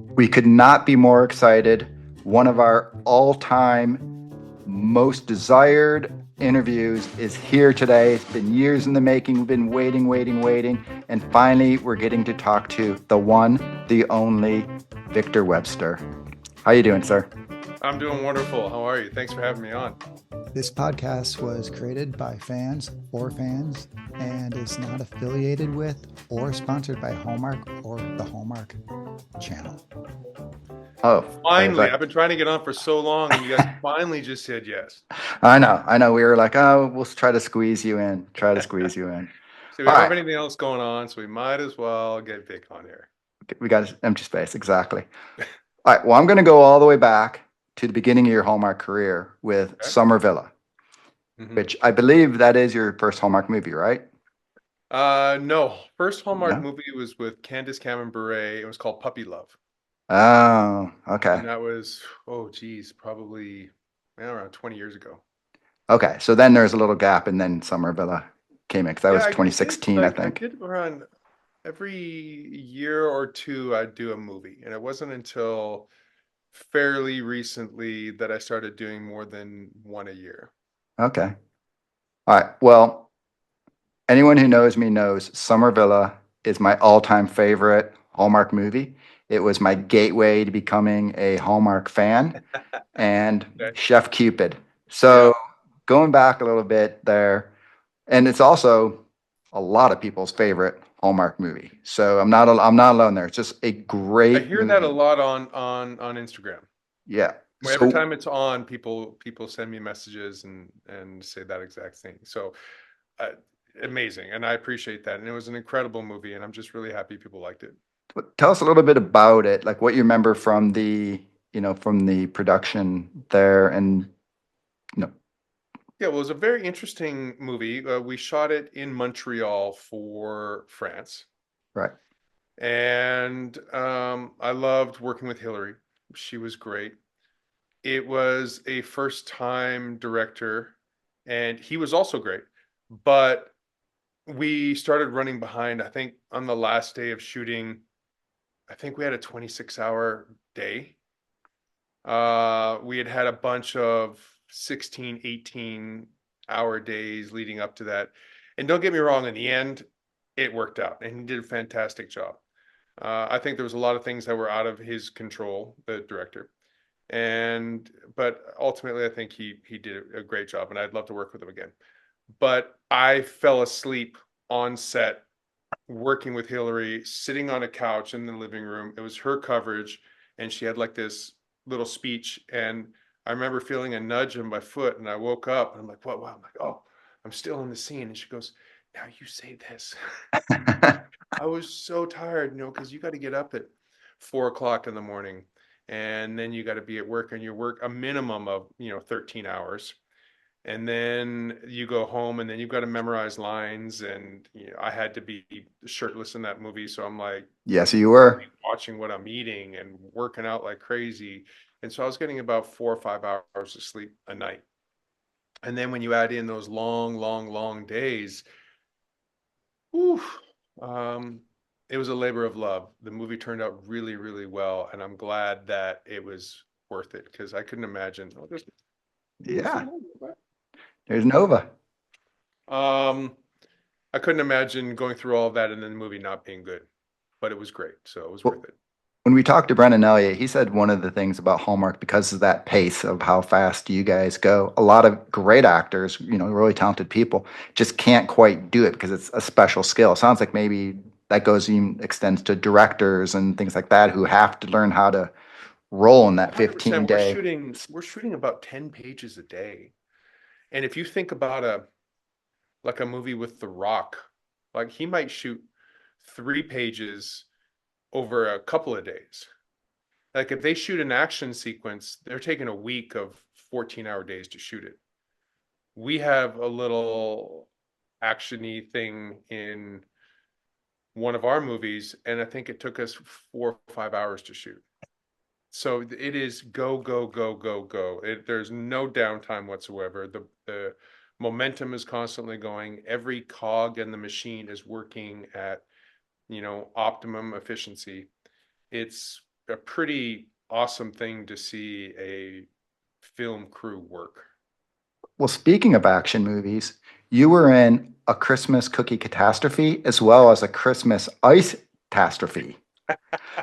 We could not be more excited. One of our all-time most desired interviews is here today. It's been years in the making. We've been waiting. And finally, we're getting to talk to the one, the only Victor Webster. How you doing, sir? I'm doing wonderful. How are you? Thanks for having me on. This podcast was created by fans for fans and is not affiliated with or sponsored by Hallmark or the Hallmark channel. Oh, Finally, I've been trying to get on for so long, and you guys finally just said yes. I know. We were like, oh, we'll try to squeeze you in. So we All don't have right, anything else going on, so we might as well get Vic on here. we got empty space. Exactly. All right. Well, I'm going to go all the way back to the beginning of your Hallmark career with Okay. Summer Villa, hmm which I believe that is your first Hallmark movie, right? No. First Hallmark No. movie was with Candace Cameron Bure. It was called Puppy Love, Oh, okay. and that was probably around 20 years ago. Okay. So then there's a little gap, and then Summer Villa came in because that Yeah, was I did 2016, I like I think. did around every year or two I'd do a movie, and it wasn't until fairly recently that I started doing more than one a year. Okay. All right. Well, anyone who knows me knows Summer Villa is my all-time favorite Hallmark movie. It was my gateway to becoming a Hallmark fan and Okay. Chef Cupid. Yeah. So going back a little bit there, and it's also a lot of people's favorite Hallmark movie. So I'm not alone there. It's just a I great hear that a movie. lot on Instagram. Yeah. Every So time it's on, people send me messages and say that exact thing. So uh, amazing, and I appreciate that. And it was an incredible movie, and I'm just really happy people liked it. tell us a little bit about it, like what you remember from from the production there, and you know, Yeah, well, it was a very interesting movie. We shot it in Montreal for France, right. and I loved working with Hillary. She was great. It was a first time director, and he was also great. But we started running behind. I think on the last day of shooting, I think we had a 26-hour day. We had had a bunch of 16, 18-hour days leading up to that. And don't get me wrong, in the end, it worked out, and he did a fantastic job. I think there was a lot of things that were out of his control, the director, but ultimately I think he did a great job, and I'd love to work with him again. But I fell asleep on set working with Hillary, sitting on a couch in the living room. It was her coverage, and she had like this little speech, and I remember feeling a nudge in my foot, and I woke up and I'm like, what? Wow. I'm like, oh, I'm still in the scene. And she goes, now you say this. I was so tired, because you got to get up at 4 o'clock in the morning, and then you got to be at work, and you work a minimum of 13 hours, and then you go home, and then you've got to memorize lines, and I had to be shirtless in that movie, so I'm like Yes, you were. watching what I'm eating and working out like crazy, and so I was getting about 4 or 5 hours of sleep a night, and then when you add in those long days, whew, um, it was a labor of love. The movie turned out really well, and I'm glad that it was worth it because I couldn't imagine. Oh, there's the Yeah, logo. there's Nova. Um, I couldn't imagine going through all of that and then the movie not being good, but it was great, so it was Well, worth it. when we talked to Brendan Elliott, he said one of the things about Hallmark, because of that pace of how fast you guys go, a lot of great actors, really talented people, just can't quite do it because it's a special skill. Sounds like maybe that goes even extends to directors and things like that who have to learn how to roll in that 15 100%. We're day. shooting we're shooting about 10 pages a day. And if you think about a movie with The Rock, like he might shoot 3 pages over a couple of days. Like if they shoot an action sequence, they're taking a week of 14-hour days to shoot it. We have a little actiony thing in one of our movies, and I think it took us 4 or 5 hours to shoot. So it is go. There's no downtime whatsoever. The momentum is constantly going. Every cog in the machine is working at optimum efficiency. It's a pretty awesome thing to see a film crew work. Well, speaking of action movies, you were in A Christmas Cookie Catastrophe as well as A Christmas Ice Catastrophe.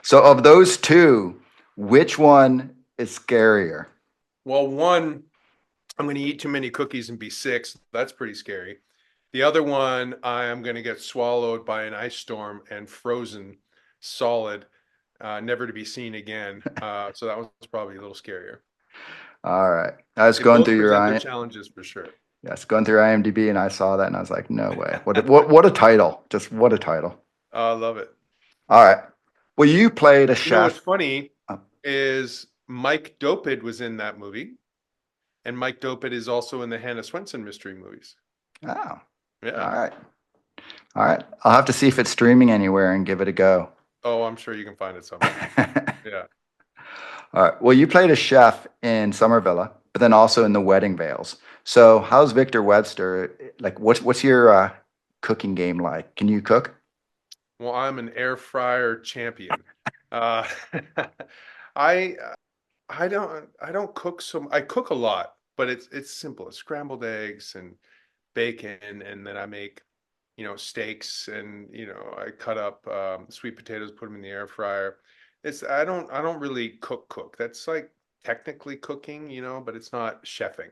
So, of those two, which one is scarier? Well, one, I'm going to eat too many cookies and be sick. So that's pretty scary. The other one, I am going to get swallowed by an ice storm and frozen solid, never to be seen again. So that was probably a little scarier. All right. I was They going both through your present their I challenges for sure. yes, going through IMDb and I saw that and I was like, no way. What a title. Just what a title. I love it. All right. Well, you played a You know what's chef. funny Oh, is Mike Dopid was in that movie, and Mike Dopid is also in the Hannah Swensen mystery movies. oh, all Yeah. right. All right. I'll have to see if it's streaming anywhere and give it a go. Oh, I'm sure you can find it somewhere. Yeah. All right. Well, you played a chef in Summer Villa, but then also in The Wedding Veils. So, how's Victor Webster? Like, what's your cooking game like? Can you cook? Well, I'm an air fryer champion. Uh, I I don't cook I cook a lot, but it's simple. It's scrambled eggs and bacon, and then I make, steaks, and I cut up sweet potatoes, put them in the air fryer. It's I don't really cook. That's like technically cooking, but it's not chefing.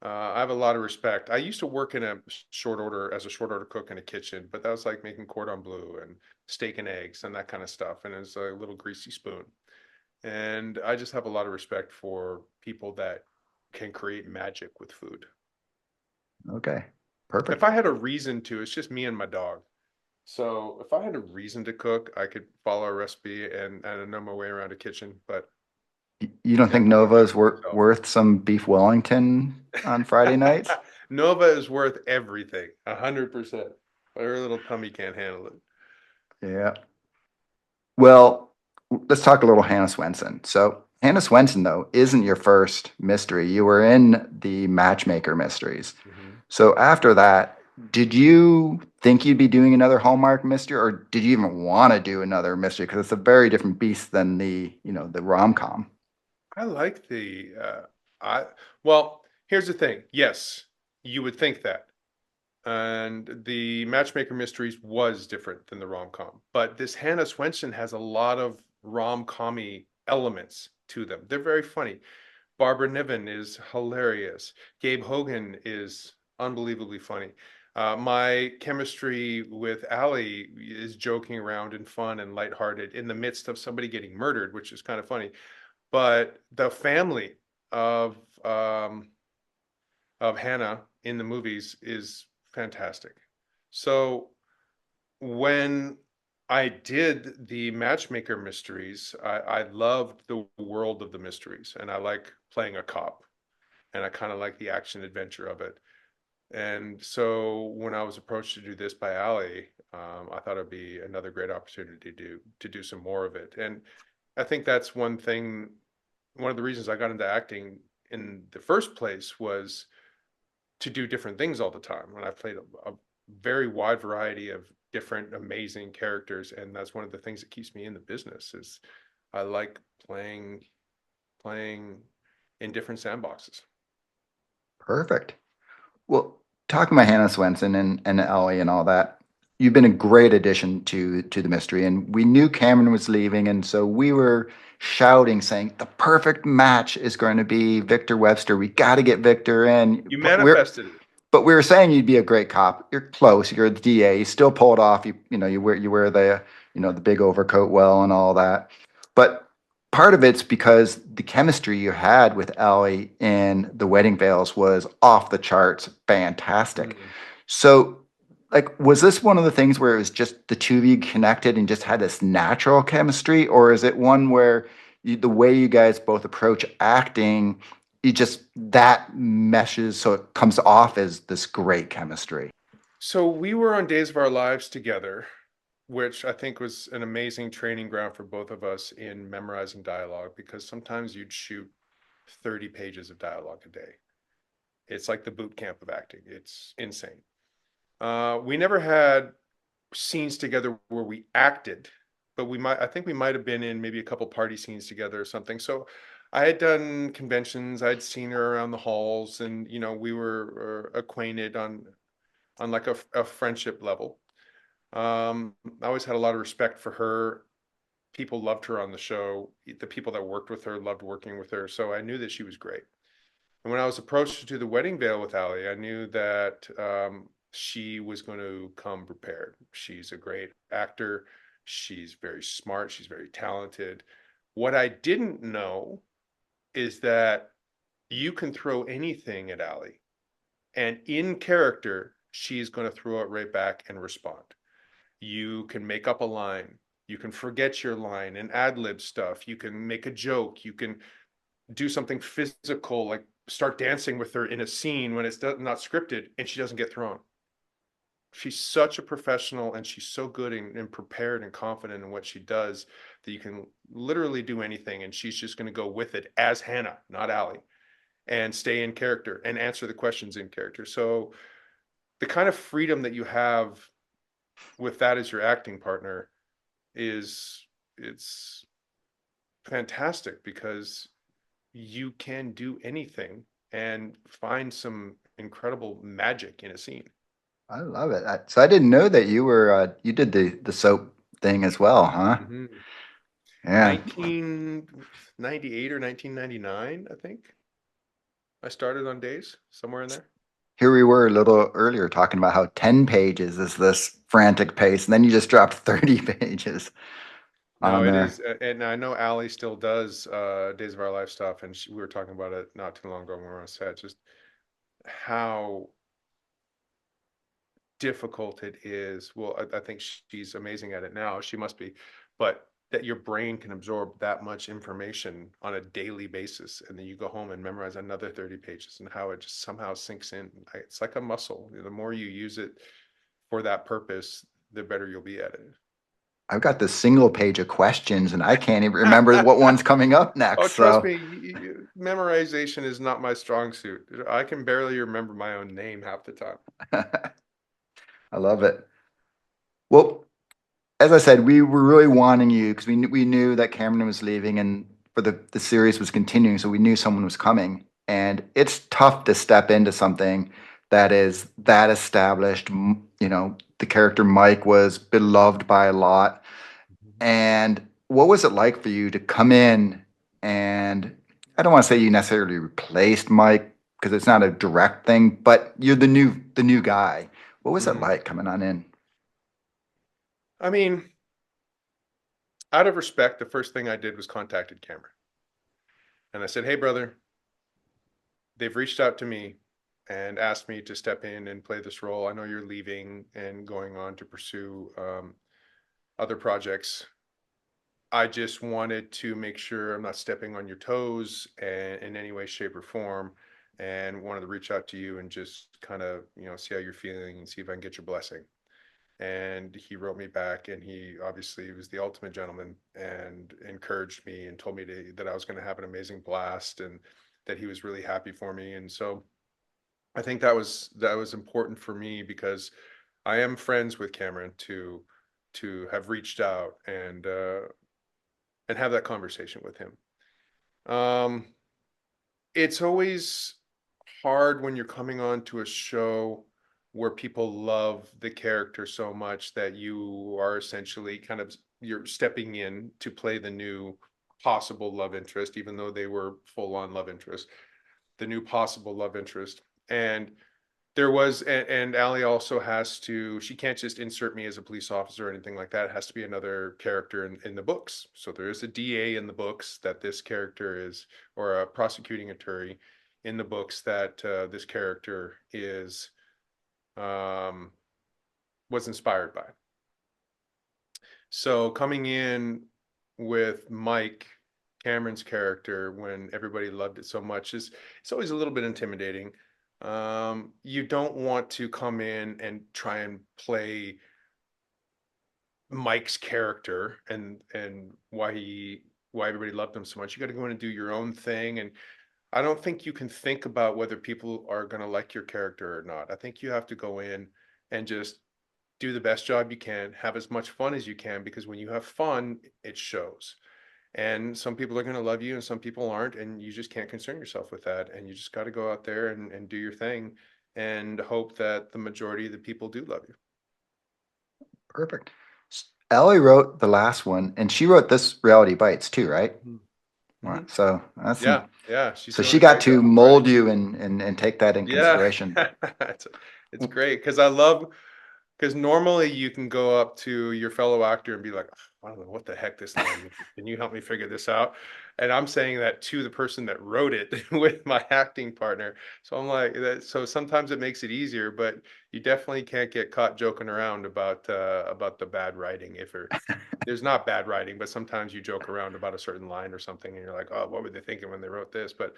I have a lot of respect. I used to work in a short order as a short order cook in a kitchen, but that was like making cordon bleu and steak and eggs and that kind of stuff. And it's a little greasy spoon. And I just have a lot of respect for people that can create magic with food. Okay. If Perfect. I had a reason to, it's just me and my dog. So if I had a reason to cook, I could follow a recipe and know my way around a kitchen. But You don't yeah, think I don't Nova have is to myself. worth some beef Wellington on Friday nights? Nova is worth everything, 100%. Her little tummy can't handle it. Yeah. Well, let's talk a little Hannah Swensen. So, Hannah Swensen, though, isn't your first mystery. You were in the Matchmaker mysteries. Mhm. So, after that, did you think you'd be doing another Hallmark mystery, or did you even want to do another mystery? Because it's a very different beast than the rom-com. I like I, well, here's the thing. Yes, you would think that. And the Matchmaker Mysteries was different than the rom-com. But this Hannah Swensen has a lot of rom-commy elements to them. They're very funny. Barbara Niven is hilarious. Gabe Hogan is unbelievably funny. My chemistry with Allie is joking around and fun and lighthearted in the midst of somebody getting murdered, which is kind of funny. But the family of um, of Hannah in the movies is fantastic. So when I did the Matchmaker mysteries, I loved the world of the mysteries, and I like playing a cop, and I kind of like the action adventure of it. And so when I was approached to do this by Ali, I thought it'd be another great opportunity to do some more of it. And I think that's one thing. One of the reasons I got into acting in the first place was to do different things all the time. And I played a very wide variety of different amazing characters, and that's one of the things that keeps me in the business is I like playing in different sandboxes. Perfect. Well, talking about Hannah Swensen and Ellie and all that, you've been a great addition to the mystery. And we knew Cameron was leaving, and so we were shouting, saying the perfect match is going to be Victor Webster. We got to get Victor in. You manifested it. But we were saying you'd be a great cop. You're close. You're the DA. You still pull it off. You wear the big overcoat well and all that. But part of it's because the chemistry you had with Ellie in The Wedding Veils was off the charts, fantastic. Mm. So, like, was this one of the things where it was just the two of you connected and just had this natural chemistry, or is it one where the way you guys both approach acting, you just that meshes so it comes off as this great chemistry? So we were on Days of Our Lives together, which I think was an amazing training ground for both of us in memorizing dialogue because sometimes you'd shoot 30 pages of dialogue a day. It's like the boot camp of acting. It's insane. We never had scenes together where we acted, but I think we might have been in maybe a couple party scenes together or something. So I had done conventions, I'd seen her around the halls, and we were acquainted on like a friendship level. I always had a lot of respect for her. People loved her on the show. The people that worked with her loved working with her. So I knew that she was great. And when I was approached to do the wedding veil with Ali, I knew that she was going to come prepared. She's a great actor. She's very smart. She's very talented. What I didn't know is that you can throw anything at Ali, and in character, she's going to throw it right back and respond. You can make up a line. You can forget your line and ad lib stuff. You can make a joke. You can do something physical, like start dancing with her in a scene when it's not scripted, and she doesn't get thrown. She's such a professional, and she's so good and prepared and confident in what she does that you can literally do anything, and she's just going to go with it as Hannah, not Ali, and stay in character and answer the questions in character. So the kind of freedom that you have with that as your acting partner it's fantastic, because you can do anything and find some incredible magic in a scene. I love it. So I didn't know that you did the soap thing as well, huh? Mm-hmm. Yeah. 1998 or 1999, I think. I started on Days, somewhere in there. Here we were a little earlier talking about how 10 pages is this frantic pace, and then you just dropped 30 pages No, on it there. is, and I know Ali still does Days of Our Life stuff, and we were talking about it not too long ago when we were on set, just how difficult it is. Well, I think she's amazing at it now. She must be, but that your brain can absorb that much information on a daily basis, and then you go home and memorize another 30 pages, and how it just somehow sinks in. It's like a muscle. The more you use it for that purpose, the better you'll be at it. I've got this single page of questions, and I can't even remember what one's coming up Oh, next. trust So me, memorization is not my strong suit. I can barely remember my own name half the time. I love it. Well, as I said, we were really wanting you because we knew that Cameron was leaving and for the series was continuing, so we knew someone was coming. And it's tough to step into something that is that established. The character Mike was beloved by a lot. And what was it like for you to come in and I don't want to say you necessarily replaced Mike because it's not a direct thing, but you're the new guy. What was it Mhm. like coming on in? I mean, out of respect, the first thing I did was contacted Cameron. And I said, "Hey, brother, they've reached out to me and asked me to step in and play this role. I know you're leaving and going on to pursue other projects. I just wanted to make sure I'm not stepping on your toes in any way, shape, or form, and wanted to reach out to you and just kind of, see how you're feeling and see if I can get your blessing." And he wrote me back, and he obviously was the ultimate gentleman and encouraged me and told me that I was going to have an amazing blast, and that he was really happy for me. And so I think that was important for me, because I am friends with Cameron to have reached out and have that conversation with him. Um, it's always hard when you're coming on to a show where people love the character so much that you are essentially you're stepping in to play the new possible love interest, even though they were full on love interest, the new possible love interest. And and Ali also she can't just insert me as a police officer or anything like that. It has to be another character in the books. So there is a DA in the books that this character is, or a prosecuting attorney in the books that this character is, um, was inspired by. So coming in with Mike, Cameron's character, when everybody loved it so much, it's always a little bit intimidating. You don't want to come in and try and play Mike's character and why everybody loved him so much. You got to go in and do your own thing, and I don't think you can think about whether people are going to like your character or not. I think you have to go in and just do the best job you can, have as much fun as you can, because when you have fun, it shows. And some people are going to love you and some people aren't, and you just can't concern yourself with that. And you just got to go out there and do your thing and hope that the majority of the people do love you. Perfect. Ellie wrote the last one, and she wrote this Reality Bites too, right? Mm-hmm. So that's Yeah, she's so doing she a got great to job of mold writing. you and take that in Yeah, consideration. it's great because I love, because normally you can go up to your fellow actor and be like, "I don't know what the heck this line means. Can you help me figure this out?" And I'm saying that to the person that wrote it with my acting partner. So I'm like that. So sometimes it makes it easier, but you definitely can't get caught joking around about the bad writing. There's not bad writing, but sometimes you joke around about a certain line or something, and you're like, "Oh, what were they thinking when they wrote this?" But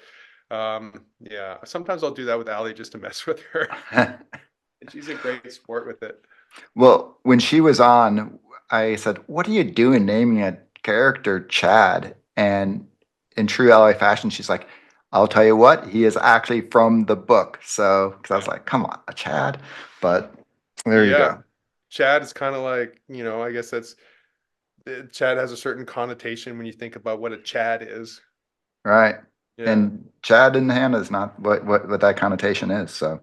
yeah, sometimes I'll do that with Allie just to mess with her. And she's a great sport with it. Well, when she was on, I said, "What are you doing naming a character Chad?" And in true LA fashion, she's like, "I'll tell you what, he is actually from the book." So, because I was like, "Come on, a Chad," but there you Yeah. go. Chad is kind of like, I guess Chad has a certain connotation when you think about what a Chad is. Right. Yeah. And Chad and Hannah is not what that connotation is. So, Yeah.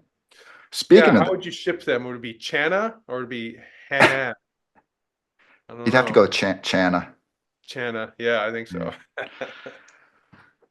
speaking of How that, would you ship them? Would it be Chana or would it be Hannah? I don't you'd have to know. go Channa. Chana. Yeah, I think so. Yeah.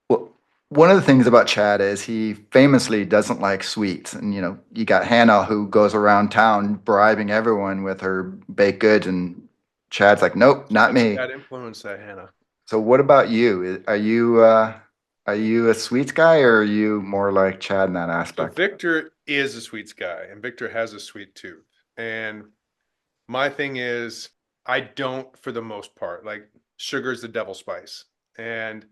Well, one of the things about Chad is he famously doesn't like sweets. And, you got Hannah who goes around town bribing everyone with her baked goods, and Chad's like, nope, not Chad's a me. bad influence, that Hannah. So what about you? Are you a sweets guy, or are you more like Chad in that So aspect? Victor is a sweets guy, and Victor has a sweet tooth. And my thing is, I don't, for the most part, like sugar is the devil spice. And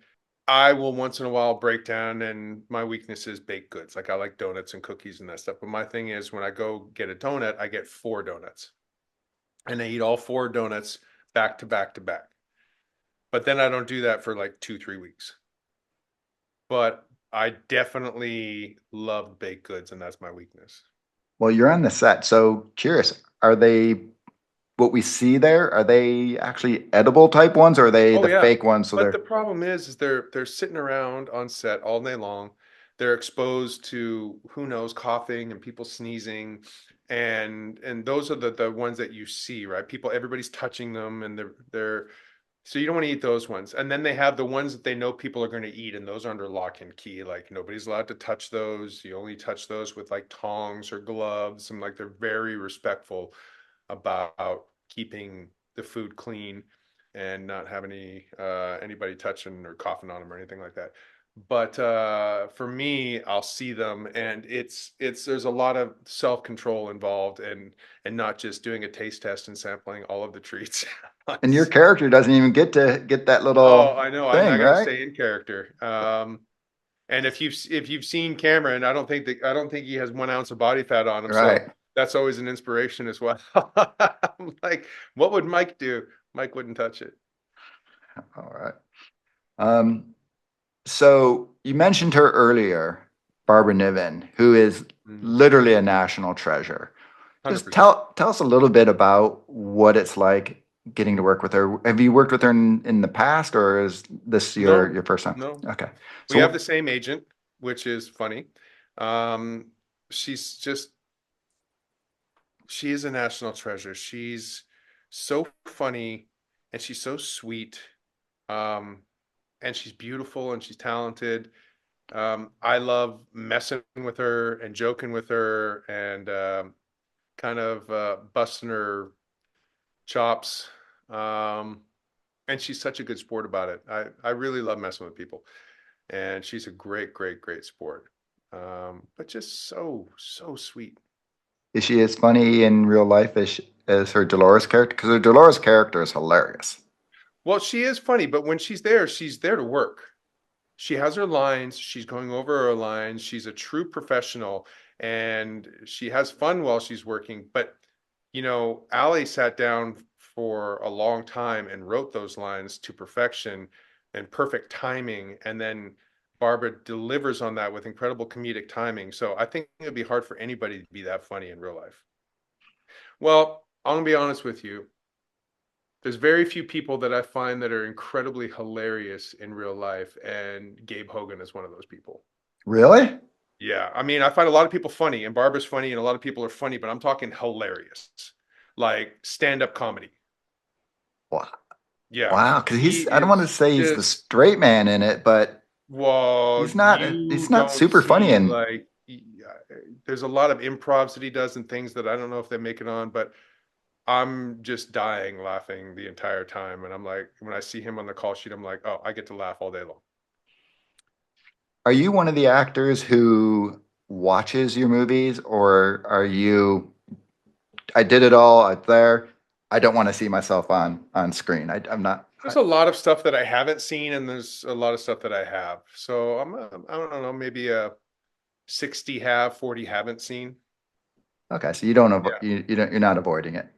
I will once in a while break down, and my weakness is baked goods. Like I like donuts and cookies and that stuff. But my thing is, when I go get a donut, I get 4 donuts, and I eat all 4 donuts back to back to back. But then I don't do that for like 2, 3 weeks. But I definitely love baked goods, and that's my weakness. Well, you're on the set, so curious. Are they what we see there? Are they actually edible type ones, or are they Oh the yeah. fake ones? So But the they're problem is they're sitting around on set all day long. They're exposed to, who knows, coughing and people sneezing, and those are the ones that you see, right? Everybody's touching them, and they're so you don't want to eat those ones. And then they have the ones that they know people are going to eat, and those are under lock and key. Like nobody's allowed to touch those. You only touch those with like tongs or gloves, and like they're very respectful about keeping the food clean and not have anybody touching or coughing on them or anything like that. But for me, I'll see them, and it's there's a lot of self-control involved, and not just doing a taste test and sampling all of the treats. and your character doesn't even get to get that Oh, little I know. I thing, got to right? stay in character. And if you've seen Cameron, I don't think he has 1 ounce of body fat on him. So Right. that's always an inspiration as well. I'm like, what would Mike do? Mike wouldn't touch it. All right. Um, so you mentioned her earlier, Barbara Niven, who is literally a national treasure. Just 100%. tell us a little bit about what it's like getting to work with her. Have you worked with her in the past, or is this No, your first time? no. Okay. We have So the same agent, which is funny. Um, she's just she is a national treasure. She's so funny, and she's so sweet. Um, and she's beautiful, and she's talented. I love messing with her and joking with her, and kind of busting her chops. Um, and she's such a good sport about it. I really love messing with people, and she's a great, great, great sport. But just so sweet. is she as funny in real life as her Dolores character? Because her Dolores character is hilarious. Well, she is funny, but when she's there to work. She has her lines, she's going over her lines, she's a true professional, and she has fun while she's working. But, Allie sat down for a long time and wrote those lines to perfection and perfect timing. And then Barbara delivers on that with incredible comedic timing. So I think it'd be hard for anybody to be that funny in real life. Well, I'm gonna be honest with you. There's very few people that I find that are incredibly hilarious in real life, and Gabe Hogan is one of those people. Really? Yeah, I mean, I find a lot of people funny, and Barbara's funny, and a lot of people are funny, but I'm talking hilarious, like stand-up comedy. Wow. Yeah, Wow. Because he I don't want to is say he's the just, straight man in it, but well, he's you not don't super funny. see And like there's a lot of improvs that he does and things that I don't know if they make it on, but I'm just dying laughing the entire time. And I'm like, when I see him on the call sheet, I'm like, oh, I get to laugh all day long. are you one of the actors who watches your movies, or are you, I did it all out there. I don't want to see myself on screen. I'm not. There's a lot of stuff that I haven't seen, and there's a lot of stuff that I have. So I don't know, maybe a 60 have, 40 haven't seen. Okay, so you don't Yeah. you don't, you're not avoiding it.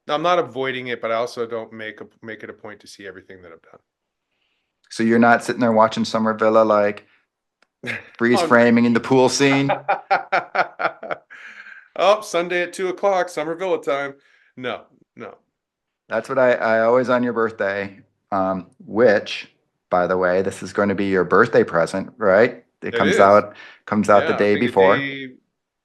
I'm not avoiding it, but I also don't make it a point to see everything that I've So you're not sitting there watching Summer Villa like done. freeze On framing in the repeat. pool scene. Oh, Sunday at 2 o'clock, Summer Villa time. No, no. That's what I always on your birthday, which, by the way, this is going to be your birthday present, right? It It is. comes out the Yeah, I day think a before,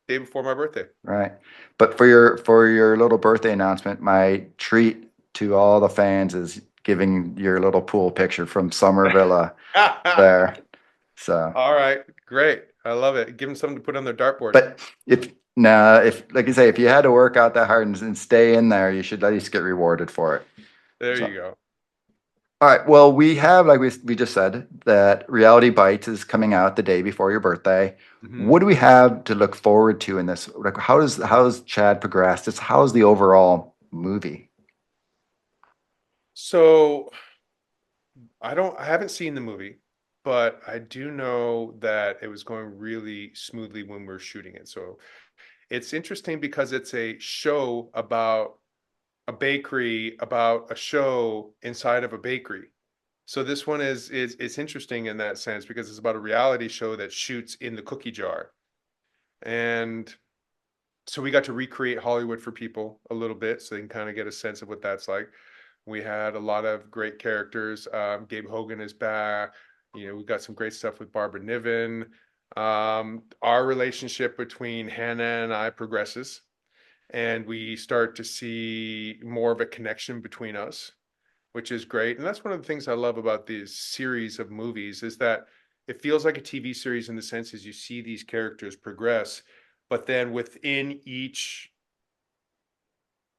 day before my birthday. right? But for your little birthday announcement, my treat to all the fans is giving your little pool picture from Summer Villa there. So, All right, great. I love it. Give them something to put on their dartboard. but if now, if like you say, if you had to work out that hard and stay in there, you should at least get rewarded for it. There So. you go. All right. Well, we have, like we just said, that Reality Bites is coming out the day before your birthday. Hmm. What do we have to look forward to in this? Like, how does Chad progress? Just how's the overall movie? So I haven't seen the movie, but I do know that it was going really smoothly when we were shooting it. So it's interesting because it's a show about a bakery, about a show inside of a bakery. So this one is it's interesting in that sense because it's about a reality show that shoots in the cookie jar. And so we got to recreate Hollywood for people a little bit so they can kind of get a sense of what that's like. We had a lot of great characters. Gabe Hogan is back. We've got some great stuff with Barbara Niven. Our relationship between Hannah and I progresses, and we start to see more of a connection between us, which is great. And that's one of the things I love about these series of movies is that it feels like a TV series in the sense as you see these characters progress, but then within each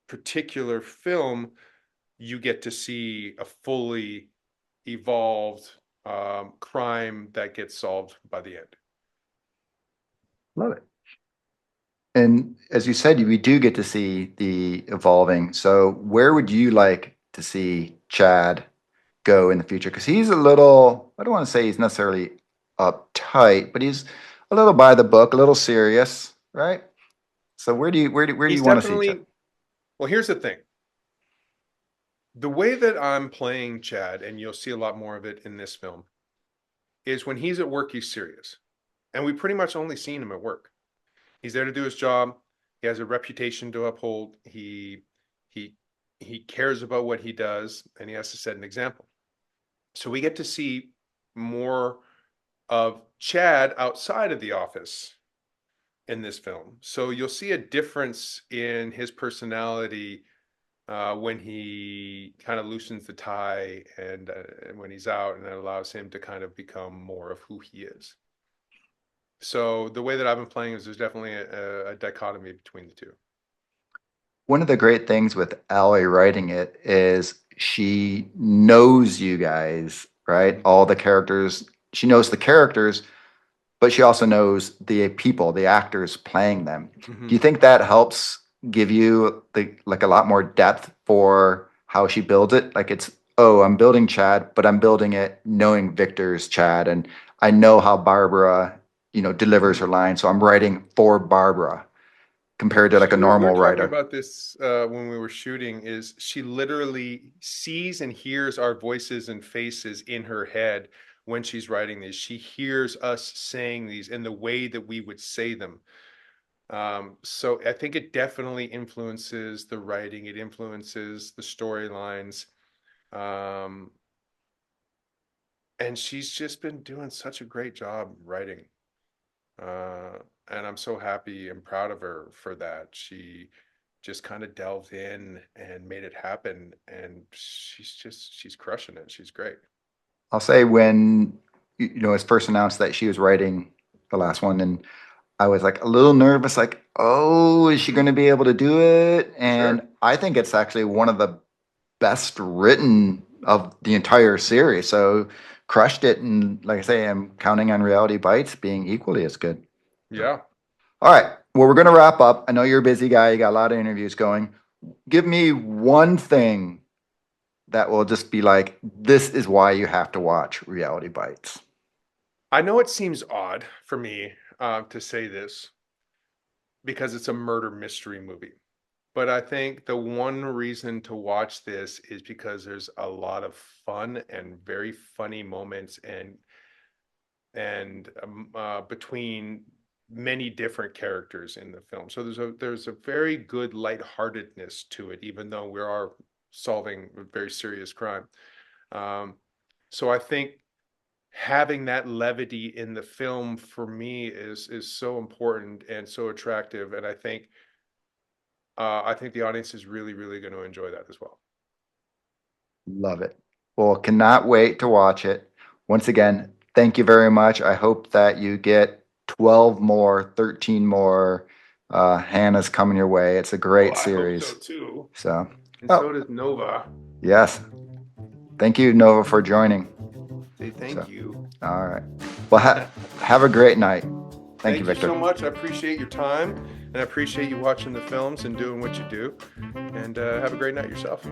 particular film, you get to see a fully evolved crime that gets solved by the end. Love it. And as you said, we do get to see the evolving. So where would you like to see Chad go in the future? Because he's a little, I don't want to say he's necessarily uptight, but he's a little by the book, a little serious, right? So where do He's you want to see Chad? definitely, well, here's the thing. The way that I'm playing Chad, and you'll see a lot more of it in this film, is when he's at work, he's serious. And we pretty much only seen him at work. He's there to do his job. He has a reputation to uphold. He he cares about what he does, and he has to set an example. So we get to see more of Chad outside of the office in this film. So you'll see a difference in his personality when he kind of loosens the tie and when he's out, and that allows him to kind of become more of who he is. So the way that I've been playing is there's definitely a dichotomy between the two. One of the great things with Allie writing it is she knows you guys, right? All the characters. She knows the characters, but she also knows the people, the actors playing them. Do Mm-hmm. you think that helps give you the like a lot more depth for how she builds it? Like it's, oh, I'm building Chad, but I'm building it knowing Victor's Chad, and I know how Barbara, delivers her line, so I'm writing for Barbara compared to like a We were normal talking writer. about this when we were shooting, is she literally sees and hears our voices and faces in her head when she's writing these. She hears us saying these in the way that we would say them. So I think it definitely influences the writing. It influences the storylines. Um, and she's just been doing such a great job writing. And I'm so happy and proud of her for that. She just kind of delved in and made it happen. And she's crushing it. She's great. I'll say when it's first announced that she was writing the last one, and I was like a little nervous, like, oh, is she going to be able to do it? And Sure. I think it's actually one of the best written of the entire series. So crushed it, and like I say, I'm counting on Reality Bites being equally as good. Yeah. All right. Well, we're going to wrap up. I know you're a busy guy. You got a lot of interviews going. Give me one thing that will just be like, this is why you have to watch Reality Bites. I know it seems odd for me to say this because it's a murder mystery movie. But I think the one reason to watch this is because there's a lot of fun and very funny moments and between many different characters in the film. So there's a very good lightheartedness to it, even though we are solving a very serious crime. So I think having that levity in the film for me is so important and so attractive, and I think the audience is really, really going to enjoy that as well. Love it. Well, cannot wait to watch it. Once again, thank you very much. I hope that you get 12 more, 13 more Hannah's coming your way. It's a great series. I hope so too. So, And so does Nova. yes. Thank you, Nova, for joining. Say thank you. All right. Well, have a great night. Thank you, Victor. So much. I appreciate your time, and I appreciate you watching the films and doing what you do. And have a great night yourself.